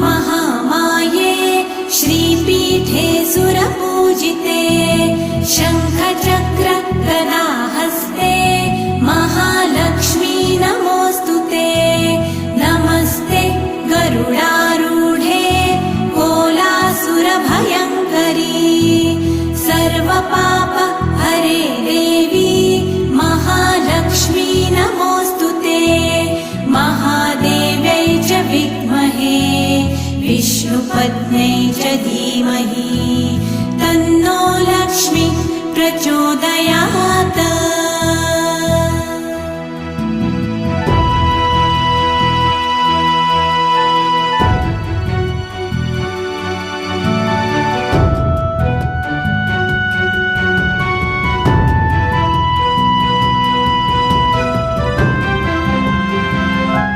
महामाये श्रीपीठे सुरपूजिते शङ्खचक्र गदाहस्ते महालक्ष्मी नमोऽस्तुते नमस्ते गरुडारूढे कोलासुरभयङ्करी सर्वपाप हरे देवी महालक्ष्मी नमोऽस्तुते महादेव्यै च विद्महे विष्णुपत्न्यै च धीमहि तन्नो लक्ष्मी प्रचोदयात्।